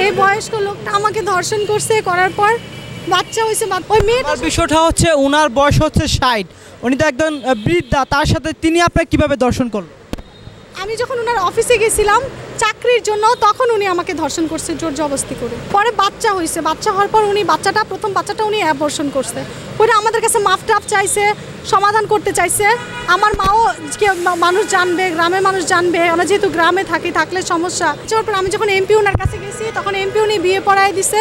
এই বয়স্ক লোকটা আমাকে ধর্ষণ করছে, করার পর বাচ্চা হয়েছে। ওই মেয়েটার বিষয়টা হচ্ছে ওনার বয়স হচ্ছে 60, উনি তো একজন বৃদ্ধা, তার সাথে তিনি আপনাকে কিভাবে ধর্ষণ করলেন? আমি যখন ওনার অফিসে গেছিলাম চাকরির জন্য, তখন উনি আমাকে ধর্ষণ করছে জোর জবরদস্তি করে। পরে বাচ্চা হয়েছে, বাচ্চা হওয়ার পর উনি প্রথম বাচ্চাটা উনি অ্যাবর্শন করছে। ওটা আমাদের কাছে মাফ টাফ চাইছে, সমাধান করতে চাইছে। আমার মাও মানুষ জানবে, গ্রামের মানুষ জানবে, আমরা যেহেতু গ্রামে থাকলে সমস্যা। তারপর আমি যখন এমপি ওনার কাছে গেছি, তখন এমপি উনি বিয়ে পড়ায় দিছে।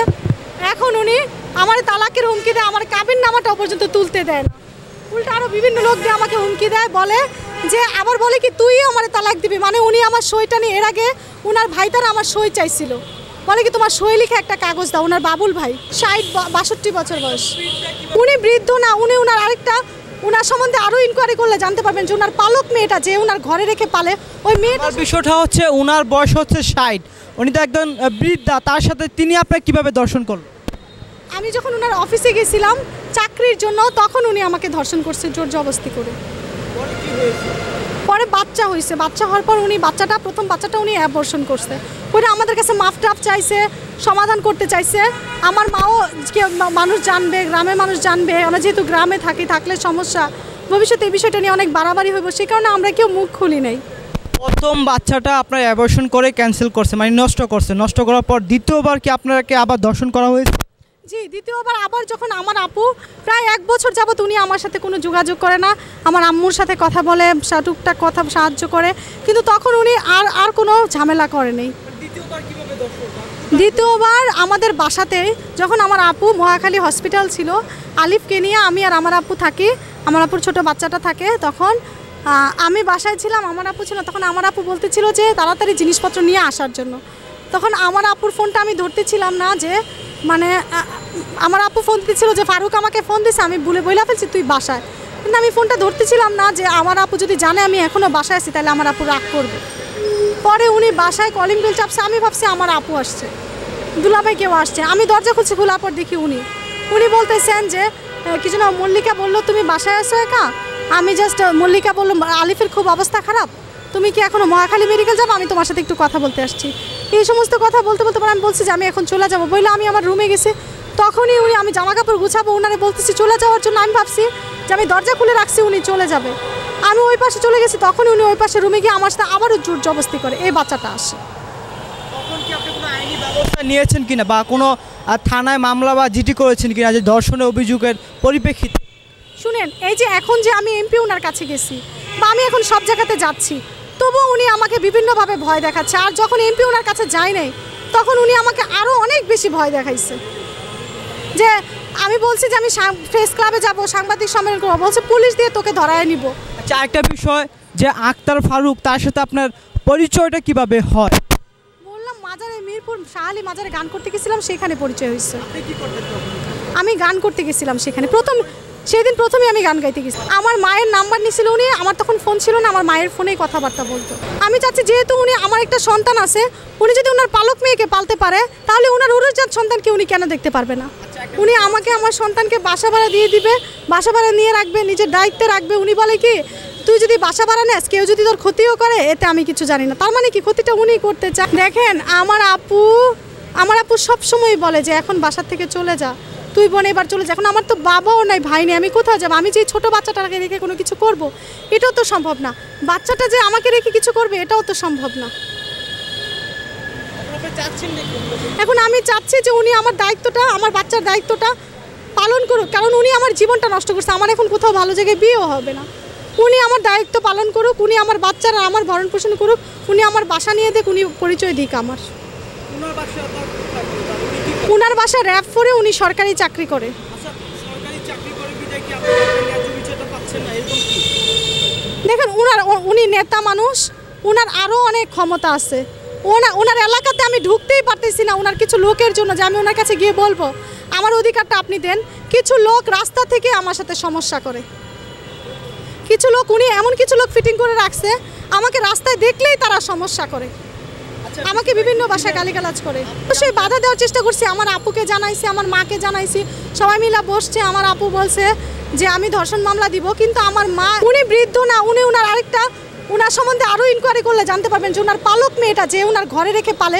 এখন উনি আমার তালাকের হুমকি দেয়, আমার কাবিন নামাটাও পর্যন্ত তুলতে দেয় না। উল্টা আরও বিভিন্ন লোক দিয়ে আমাকে হুমকি দেয়, বলে যে আবার বলে কি তুই আমার তালাক দিবি। মানে উনি আমার সইটা নিয়ে, এর আগে ওনার ভাই তারা আমার সই চাইছিল, বলে কি তোমার সই লিখে একটা কাগজ দাও। ওনার বাবুল ভাই 60-62 বছর বয়স। উনি বৃদ্ধ না, উনি ওনার ওনার সম্বন্ধে আরও ইনকোয়ারি করলে জানতে পারবেন যে ওনার পালক মেয়েটা যে ওনার ঘরে রেখে পালে, ওই মেয়েটার বিষয়টা হচ্ছে ওনার বয়স হচ্ছে 60, উনি তো একজন বৃদ্ধা, তার সাথে তিনি আপনাকে কিভাবে ধর্ষণ করলেন? আমি যখন ওনার অফিসে গেছিলাম চাকরির জন্য, তখন উনি আমাকে ধর্ষণ করছে জোর জবরদস্তি করে। পরে বাচ্চা হয়েছে, বাচ্চা হওয়ার পর উনি প্রথম বাচ্চাটা উনি অ্যাবর্শন করছে। ওটা আমাদের কাছে মাফ টাফ চাইছে, সমাধান করতে চাইছে। আমার মাও মানুষ জানবে, গ্রামের মানুষ জানবে, আমরা যেহেতু গ্রামে থাকলে সমস্যা। ভবিষ্যতে এই বিষয়টা নিয়ে অনেক বাড়াবাড়ি হইব, সেই কারণে আমরা কেউ মুখ খুলি নাই। প্রথম বাচ্চাটা আপনার অ্যাবর্শন করে ক্যান্সেল করছে, মানে নষ্ট করার পর দ্বিতীয়বার কি আপনাকে আবার ধর্ষণ করা হয়েছে? জি, দ্বিতীয়বার আবার যখন আমার আপু প্রায় 1 বছর যাবত উনি আমার সাথে কোনো যোগাযোগ করে না, আমার আম্মুর সাথে কথা বলে, টুকটাক কথা সাহায্য করে, কিন্তু তখন উনি আর কোনো ঝামেলা করেনি। দ্বিতীয়বার আমাদের বাসাতে যখন আমার আপু মহাখালী হসপিটাল ছিল, আলিফকে নিয়ে আমি আর আমার আপু থাকি, আমার আপুর ছোট বাচ্চাটা থাকে, তখন আমি বাসায় ছিলাম, আমার আপু ছিল। তখন আমার আপু বলতেছিল যে তাড়াতাড়ি জিনিসপত্র নিয়ে আসার জন্য। তখন আমার আপুর ফোনটা আমি ধরতেছিলাম না, যে মানে আমার আপু ফোন দিচ্ছিল যে ফারুক আমাকে ফোন দিছে, আমি বইলা ফেলছি তুই বাসায়, কিন্তু আমি ফোনটা ধরতেছিলাম না, যে আমার আপু যদি জানে আমি এখনও বাসায় আছি তাহলে আমার আপু রাগ করবে। পরে উনি বাসায় কলিং বেল চাপছে, আমি ভাবছি আমার আপু আসছে, দুলাভাই কেউ আসছে। আমি দরজা খুলছি, খোলার পর দেখি উনি বলতেছেন যে কি যেন মল্লিকা বললো তুমি বাসায় আসো একা। আমি জাস্ট মল্লিকা বললো আলিফের খুব অবস্থা খারাপ, তুমি কি এখনও মহাখালী মেডিকেল যাবো, আমি তোমার সাথে একটু কথা বলতে আসছি। এই সমস্ত কথা বলতে পরে আমি বলছি যে আমি এখন চলে যাবো, বললে আমি আমার রুমে গেছি। তখনই আমি জামা কাপড় গুছাবো, ওনারে বলতেছি চলে যাওয়ার জন্য। আমি ভাবছি যে আমি দরজা খুলে রাখছি, উনি চলে যাবে। আমি ওই পাশে চলে গেছি, তখনই উনি ওই পাশে রুমে গিয়ে আমার সাথে আবারও জোর জবরদস্তি করে এই বাচ্চাটা আসে। তখন কি আপনি কোনো আইনি ব্যবস্থা নিয়েছেন কিনা, বা কোনো থানায় মামলা বা জিডি করেছেন কিনা যে ধর্ষণের অভিযোগের পরিপ্রেক্ষিতে? শুনেন, এই যে এখন যে আমি এমপি ওনার কাছে গেছি, বা আমি এখন সব জায়গাতে যাচ্ছি, তবুও উনি আমাকে বিভিন্নভাবে ভয় দেখাচ্ছে। আর যখন এমপি ওনার কাছে যাই নাই, তখন উনি আমাকে আরও অনেক বেশি ভয় দেখাইছে। যে আমি বলছি যে আমি প্রেস ক্লাবে যাব, সাংবাদিক সম্মেলন করবো, বলছে পুলিশ দিয়ে তোকে ধরায় নিব। আচ্ছা, একটা বিষয় যে আক্তার ফারুক, তার সাথে আপনার পরিচয়টা কিভাবে হয়? বললাম মাজারে, মিরপুর শাহালি মাজারে গান করতে গেছিলাম, সেখানে পরিচয় হয়েছে। আমি গান করতে গেছিলাম সেখানে, সেদিন প্রথমে আমি গান গাইতে গেছি। আমার মায়ের নাম্বার নিয়েছিল উনি, আমার তখন ফোন ছিল না, আমার মায়ের ফোনেই কথাবার্তা বলতো। আমি চাচ্ছি যেহেতু উনি আমার একটা সন্তান আছে, উনি যদি ওনার পালক মেয়েকে পালতে পারে, তাহলে ওনার উড়োজাত সন্তানকে উনি কেন দেখতে পারবে না? উনি আমাকে আমার সন্তানকে বাসা ভাড়া দিয়ে দিবে, বাসা ভাড়া নিয়ে রাখবে, নিজের দায়িত্বে রাখবে। উনি বলে কি তুই যদি বাসা ভাড়া নেস, কেউ যদি তোর ক্ষতিও করে, এতে আমি কিছু জানি না। তার মানে কি ক্ষতিটা উনি করতে চায়। দেখেন, আমার আপু সবসময় বলে যে এখন বাসার থেকে চলে যা, তুই বোন এবার চলে যা। এখন আমার তো বাবাও নাই, ভাই নেই, আমি কোথাও যাবো? আমি যে ছোট বাচ্চাটাকে রেখে কোনো কিছু করব, এটাও তো সম্ভব না। বাচ্চাটা যে আমাকে রেখে কিছু করবে, এটাও তো সম্ভব না। এখন আমি চাচ্ছি যে উনি আমার দায়িত্বটা, আমার বাচ্চার দায়িত্বটা পালন করুক, কারণ উনি আমার জীবনটা নষ্ট করছে। আমার এখন কোথাও ভালো জায়গায় বিয়েও হবে না। উনি আমার দায়িত্ব পালন করুক, উনি আমার বাচ্চারা আমার ভরণ পোষণ করুক, উনি আমার বাসা নিয়ে দেখ, উনি পরিচয় দিক আমার। উনার বাসা র‍্যাব-4-এ, উনি সরকারি চাকরি করে। দেখেন, উনি নেতা মানুষ, উনার আরও অনেক ক্ষমতা আছে। ওনার এলাকাতে আমি ঢুকতেই পারতেছি না, ওনার কিছু লোকের জন্য, যে আমি ওনার কাছে গিয়ে বলবো আমার অধিকারটা আপনি দেন। কিছু লোক রাস্তা থেকে আমার সাথে সমস্যা করে, কিছু লোক এমন কিছু লোক ফিটিং করে রাখছে, আমাকে রাস্তায় দেখলেই তারা সমস্যা করে, আমাকে বিভিন্ন ভাষায় গালিগালাজ করে। সেই বাধা দেওয়ার চেষ্টা করছি, আমার আপুকে জানাইছি, আমার মাকে জানাইছি, সবাই মিলে বসছে। আমার আপু বলছে যে আমি ধর্ষণ মামলা দিব, কিন্তু আমার মা, উনি বৃদ্ধ না, ওনার সম্বন্ধে আরও ইনকোয়ারি করলে জানতে পারবেন যে ওনার পালক মেয়েটা যে ওনার ঘরে রেখে পালে,